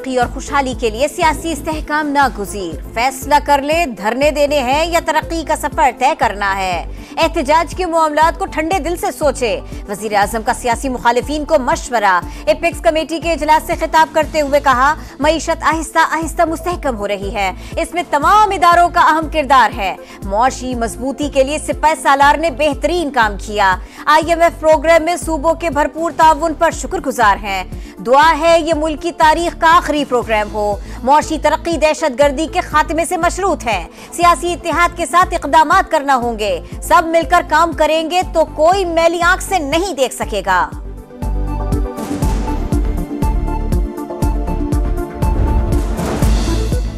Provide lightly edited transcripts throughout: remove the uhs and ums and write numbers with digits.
तरक्की और खुशहाली के लिए सियासी इस्तेहकाम नागुज़ीर। फैसला कर ले धरने देने हैं या तरक्की का सफर तय करना है। एहतजाज के मामलात को ठंडे दिल से सोचे। वजीर आजम का सियासी मुखालिफिन को मशवरा। एपेक्स कमेटी के इजलास से खिताब करते हुए कहा, मईशत आहिस्ता आहिस्ता मुस्तहकम हो रही है, इसमें तमाम इदारों का अहम किरदार है। मुआशी मजबूती के लिए सिपाही सालार ने बेहतरीन काम किया। IMF प्रोग्राम में सूबों के भरपूर ताउन पर शुक्रगुजार हैं। दुआ है ये मुल्क की तारीख का आखिरी प्रोग्राम हो। मुआशी तरक्की दहशतगर्दी के खात्मे से मशरूत है। सियासी इत्तेहाद के साथ इक़दामात करना होंगे। सब मिलकर काम करेंगे तो कोई मैली आंख से नहीं देख सकेगा।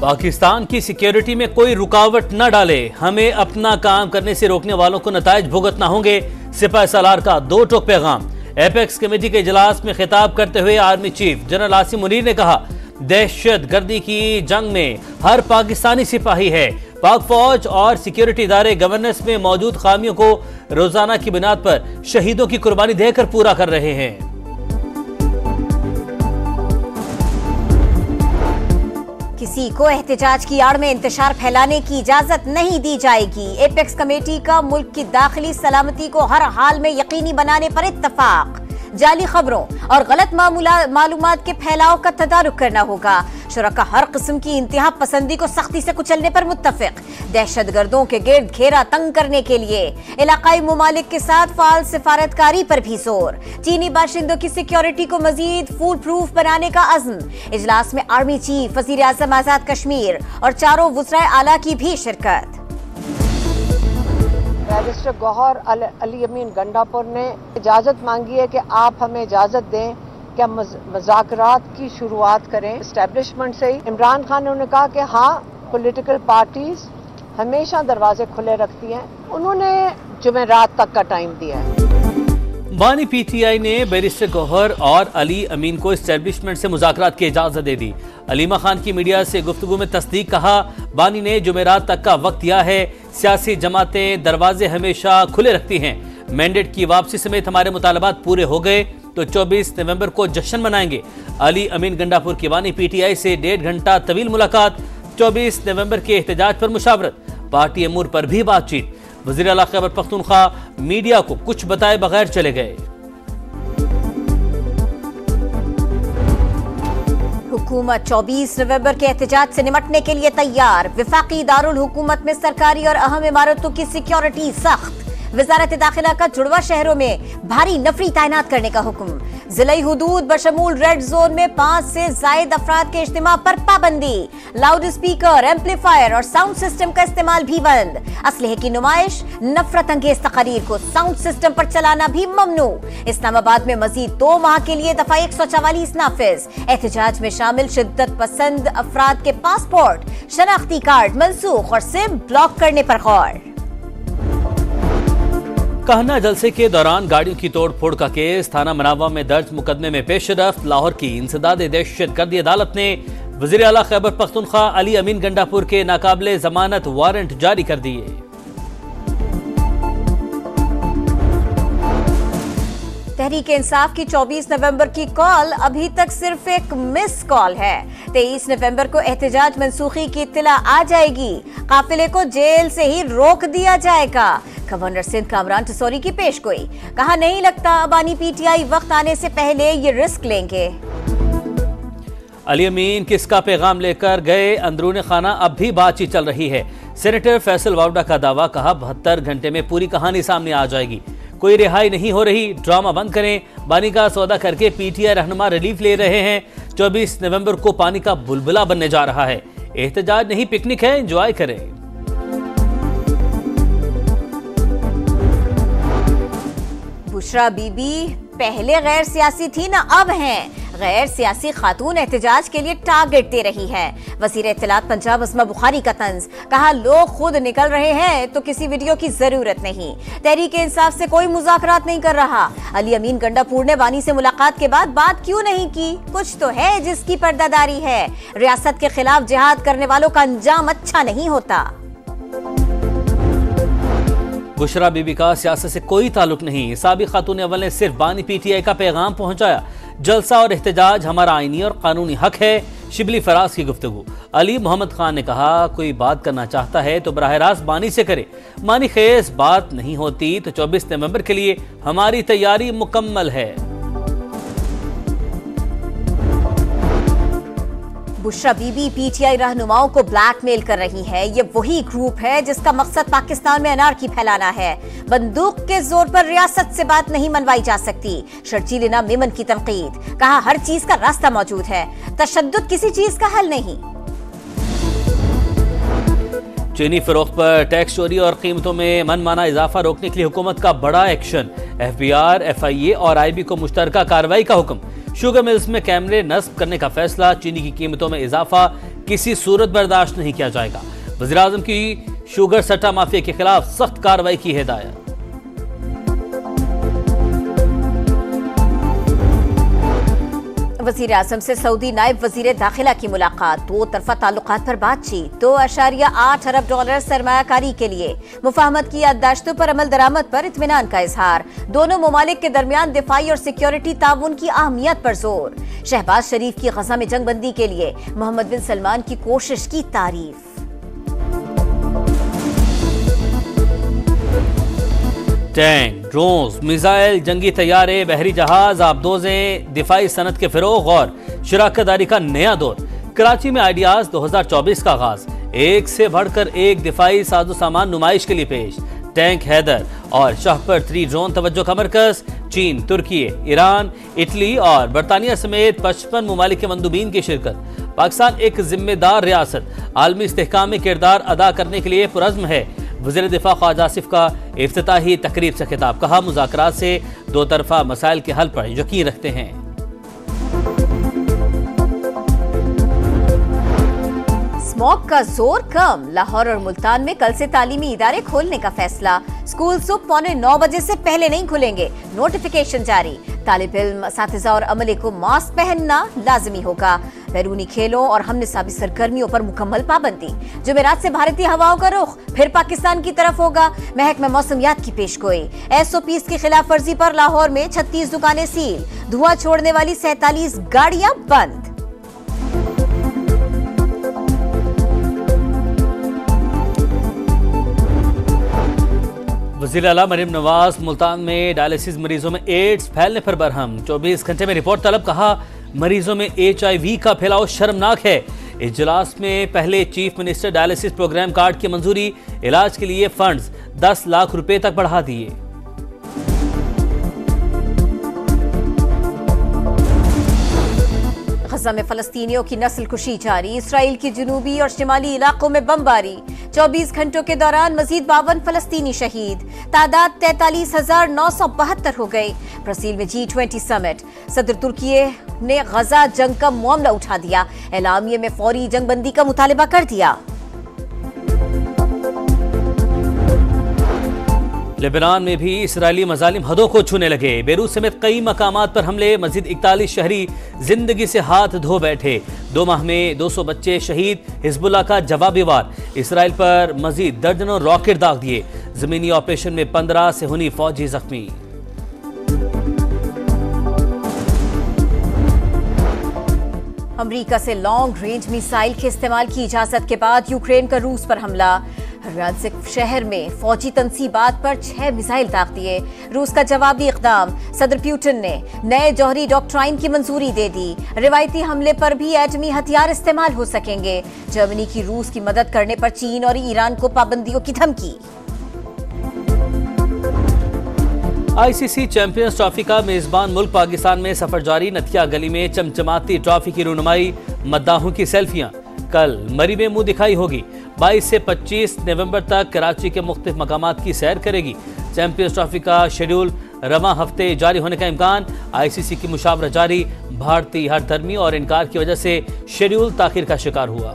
पाकिस्तान की सिक्योरिटी में कोई रुकावट न डाले, हमें अपना काम करने से रोकने वालों को नताइज भुगतना होंगे। सिपाही सालार का दो टोक पैगाम। एपेक्स कमेटी के इजलास में खिताब करते हुए army chief general Asim Munir ने कहा, दहशत गर्दी की जंग में हर पाकिस्तानी सिपाही है। पाक फौज और सिक्योरिटी इदारे गवर्नेंस में मौजूद खामियों को रोजाना की बुनियाद पर शहीदों की कुर्बानी देकर पूरा कर रहे हैं। किसी को एहतजाज की आड़ में इंतशार फैलाने की इजाजत नहीं दी जाएगी। एपेक्स कमेटी का मुल्क की दाखिली सलामती को हर हाल में यकीनी बनाने पर इत्तफाक। जाली खबरों और गलत मालूमात के फैलाव का तदारुक करना होगा। शुरका हर किस्म की इंतहा पसंदी को सख्ती से कुचलने पर मुत्तफिक। दहशतगर्दों के गिर्द घेरा तंग करने के लिए इलाकाई ममालिक के साथ फाल सिफारतकारी पर भी जोर। चीनी बाशिंदों की सिक्योरिटी को मजीद फूल प्रूफ बनाने का अज़्म। इजलास में आर्मी चीफ, वजीर आज़म आजाद कश्मीर और चारों वज़राए आला की भी शिरकत। बैरिस्टर गौहर अली अमीन गंडापुर ने इजाज़त मांगी है कि आप हमें इजाज़त दें कि हम मुज़ाकरात की शुरुआत करें एस्टेब्लिशमेंट से ही। इमरान खान ने उन्हें कहा कि हाँ, पॉलिटिकल पार्टीज हमेशा दरवाजे खुले रखती हैं। उन्होंने जुमेरात तक का टाइम दिया है। बानी PTI ने बैरिस्टर गौहर और अली अमीन को एस्टेब्लिशमेंट से मुज़ाकरात की इजाजत दे दी। अलीमा खान की मीडिया से गुफ्तगू में तस्दीक। कहा, बानी ने जुमेरात तक का वक्त दिया है। सियासी जमातें दरवाजे हमेशा खुले रखती हैं। मैंडेट की वापसी समेत हमारे मुतालबात पूरे हो गए तो 24 नवंबर को जश्न मनाएंगे। अली अमीन गंडापुर की बानी PTI से 1.5 घंटा तवील मुलाकात। 24 नवंबर के एहतजाज पर मुशावरत। पार्टी अमूर पर भी बातचीत। वज़ीर आला खैबर पख्तूनख्वा मीडिया को कुछ बताए बगैर चले गए। हुकूमत 24 नवंबर के एहतजाज से निपटने के लिए तैयार। वफाकी दारुल हुकूमत में सरकारी और अहम इमारतों की सिक्योरिटी सख्त। वजारत दाखिला का जुड़वा शहरों में भारी नफरी तैनात करने का हुक्म। जिलाई हुदूद बशमूल रेड जोन में 5 से जायद अफराद के इज्तिमा पर पाबंदी। लाउड स्पीकर, एम्पलीफायर और साउंड सिस्टम का इस्तेमाल भी बंद। असलहे की नुमाइश, नफरत अंगेज तकरीर को साउंड सिस्टम पर चलाना भी ममनू। इस्लामाबाद में मजीद 2 माह के लिए दफा 144 नाफिज। एहतजाज में शामिल शिद्दत पसंद अफराद के पासपोर्ट, शनाख्ती कार्ड मनसूख और सिम ब्लॉक करने पर गौर। कहना जलसे के दौरान गाड़ियों की तोड़ फोड़ का केस। थाना मनावा में दर्ज मुकदमे में पेशरफ्त। लाहौर की इंसदाद दहशतगर्दी अदालत ने वज़ीर आला खैबर पख्तूनख्वा अली अमीन गंडापुर के नाकाबिले जमानत वारंट जारी कर दिए। तहरीक इंसाफ की 24 नवंबर की कॉल अभी तक सिर्फ एक मिस कॉल है। 23 नवंबर को एहतजाज मंसूखी की इत्तला आ जाएगी। काफिले को जेल से ही रोक दिया जाएगा। गवर्नर सिंध कामरान टसौरी की पेशगोई। कहा, नहीं लगता बानी PTI वक्त आने से पहले ये रिस्क लेंगे। अली अमीन किसका पैगाम लेकर गए, अंदरूनी खाना अब भी बातचीत चल रही है। सेनेटर फैसल वावडा का दावा। कहा, 72 घंटे में पूरी कहानी सामने आ जाएगी। कोई रिहाई नहीं हो रही, ड्रामा बंद करें। पानी का सौदा करके PTI रहनुमा रिलीफ ले रहे हैं। 24 नवंबर को पानी का बुलबुला बनने जा रहा है। एहतजाज नहीं, पिकनिक है, एंजॉय करें। बुशरा बीबी पहले गैर सियासी थी ना, अब हैं। गैर सियासी खातून एहतजाज के लिए टारगेट दे रही है। वज़ीर इत्तलात पंजाब अस्मा बुखारी का तंज। कहा, लोग खुद निकल रहे हैं तो किसी वीडियो की जरूरत नहीं। तहरीक इंसाफ से कोई मुज़ाकरात नहीं कर रहा। अली अमीन गंडापुर ने बानी से मुलाकात के बाद बात क्यों नहीं की? कुछ तो है जिसकी पर्दादारी है। रियासत के खिलाफ जिहाद करने वालों का अंजाम अच्छा नहीं होता। बुशरा बीबी का सियासत से कोई ताल्लुक नहीं, साबिक खातून अव्वल ने सिर्फ बानी पीटीआई का पैगाम पहुंचाया। जलसा और एहतजाज हमारा आईनी और कानूनी हक है। शिबली फराज की गुफ्तगू। अली मोहम्मद खान ने कहा, कोई बात करना चाहता है तो बराह रास्त बानी से करे, मानी खेज बात नहीं होती तो 24 नवंबर के लिए हमारी तैयारी मुकम्मल है। बुशरा बीबी पीटीआई रहनुमाओं को ब्लैकमेल कर रही है। ये वही ग्रुप है जिसका मकसद पाकिस्तान में अनारकी फैलाना है। बंदूक के जोर पर रियासत से बात नहीं मनवाई जा सकती। शर्जील नाम मेमन की तनकीद। कहा, हर चीज का रास्ता मौजूद है, तशद्दुद किसी चीज का हल नहीं। चीनी फरोख्त पर टैक्स चोरी और कीमतों में मनमाना इजाफा रोकने के लिए हुकूमत का बड़ा एक्शन। एफबीआर, एफआईए और आईबी को मुश्तरका कार्रवाई का हुक्म। शुगर मिल्स में कैमरे नस्ब करने का फैसला। चीनी की कीमतों में इजाफा किसी सूरत बर्दाश्त नहीं किया जाएगा। वज़ीर आज़म की शुगर सट्टा माफिया के खिलाफ सख्त कार्रवाई की हिदायत। वज़ीर आज़म से सऊदी नायब वज़ीर दाखिला की मुलाकात। दो तरफा ताल्लुकात पर बातचीत। $2.8 अरब सरमायाकारी के लिए मुफाहमत की याददाश्तों पर अमल दरामद पर इत्मीनान का इजहार। दोनों ममालिक के दरमियान दिफाई और सिक्योरिटी ताउन की अहमियत पर जोर। शहबाज शरीफ की गजा में जंगबंदी के लिए मोहम्मद बिन सलमान की कोशिश की तारीफ। टैंक, ड्रोन्स, मिसाइल, जंगी तैयारे, बहरी जहाज, आबदोजें, दिफाई सनत के फिरोग और शराकतदारी का नया दौर। कराची में आइडियाज 2024 का आगाज। एक से बढ़कर एक दिफाई साजो सामान नुमाइश के लिए पेश। टैंक हैदर और शाहपर 3 ड्रोन तवज्जो का मरकज। चीन, तुर्की, ईरान, इटली और बरतानिया समेत 55 ममालिक के मंदूबीन की शिरकत। पाकिस्तान एक जिम्मेदार रियासत आलमी इस्तेहकाम में किरदार अदा करने के लिए पुरज़्म है। वज़ीर दिफा ख्वाजा आसिफ का इफ्तिताही तकरीब से खिताब। कहा, मुज़ाकरात से दो तरफा मसाइल के हल पर यकीन रखते हैं। स्मॉग का जोर कम। लाहौर और मुल्तान में कल से तालीमी इदारे खोलने का फैसला। स्कूल सुबह 8:45 बजे से पहले नहीं खुलेंगे। नोटिफिकेशन जारी। तालिब इल्म, असातिज़ा और अमले को मास्क पहनना लाजमी होगा। बैरूनी खेलों और हमनसाबी सरगर्मियों पर मुकम्मल पाबंदी। जुमेरात से भारतीय हवाओं का रुख फिर पाकिस्तान की तरफ होगा। महकमा मौसमियात की पेशगोई। SOPs की खिलाफ वर्जी पर लाहौर में 36 दुकानें सील। धुआं छोड़ने वाली 47 गाड़ियां बंद। वज़ीर आला मरीम नवाज मुल्तान में डायलिसिस मरीजों में एड्स फैलने पर बरहम। 24 घंटे में रिपोर्ट तलब। कहा, मरीजों में HIV का फैलाव शर्मनाक है। इजलास में पहले chief minister dialysis program card की मंजूरी। इलाज के लिए फंड्स 10 लाख रुपए तक बढ़ा दिए। गजा में फलस्तीनियों की नस्ल कुशी जारी। इसराइल की जनूबी और शिमाली इलाकों में बमबारी। 24 घंटों के दौरान मजीद 52 फलस्तीनी शहीद। तादाद 43,972 हो गई। ब्राजील में G20 समिट। सदर तुर्की ने गजा जंग का मामला उठा दिया। एलामिये में फौरी जंगबंदी का मुतालबा कर दिया। लेबनान में भी इसराइली मजालिम हदों को छूने लगे। बेरूत समेत कई मकामात पर हमले। मजीद 41 शहरी जिंदगी से हाथ धो बैठे। 2 माह में 200 बच्चे शहीद। हिजबुल्लाह का जवाबी वार। इसराइल पर मजीद दर्जनों रॉकेट दाग दिए। जमीनी ऑपरेशन में 15 से हुनी फौजी जख्मी। अमेरिका से लॉन्ग रेंज मिसाइल के इस्तेमाल की इजाजत के बाद यूक्रेन का रूस पर हमला। ब्रयांस्क शहर में फौजी तनसीबात पर 6 मिसाइल दाग दिए। रूस का जवाबी इकदाम। सदर पुतिन ने नए जौहरी डॉक्ट्राइन की मंजूरी दे दी। रिवायती हमले पर भी एटमी हथियार इस्तेमाल हो सकेंगे। जर्मनी की रूस की मदद करने पर चीन और ईरान को पाबंदियों की धमकी। ICC चैंपियंस ट्रॉफी का मेजबान मुल्क पाकिस्तान में सफर जारी। नथिया गली में चमचमाती ट्रॉफी की रुनुमाई। मद्दाहों की सेल्फियां। कल मरी में मुंह दिखाई होगी। 22 से 25 नवंबर तक कराची के मुख्तलिफ मकामात की सैर करेगी। चैंपियंस ट्रॉफी का शेड्यूल रवां हफ्ते जारी होने का इम्कान। ICC की मुशावरत जारी। भारतीय हरधर्मी और इनकार की वजह से शेड्यूल ताखिर का शिकार हुआ।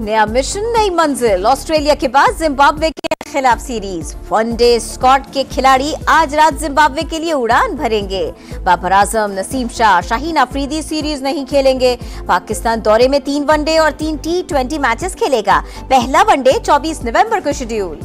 नया मिशन, नई मंजिल। ऑस्ट्रेलिया के बाद जिम्बाब्वे के खिलाफ सीरीज। वनडे स्क्वाड के खिलाड़ी आज रात जिम्बाब्वे के लिए उड़ान भरेंगे। बाबर आजम, नसीम शाह, शाहीन अफरीदी सीरीज नहीं खेलेंगे। पाकिस्तान दौरे में 3 वनडे और 3 T20 मैचेस खेलेगा। पहला वनडे 24 नवंबर को शेड्यूल।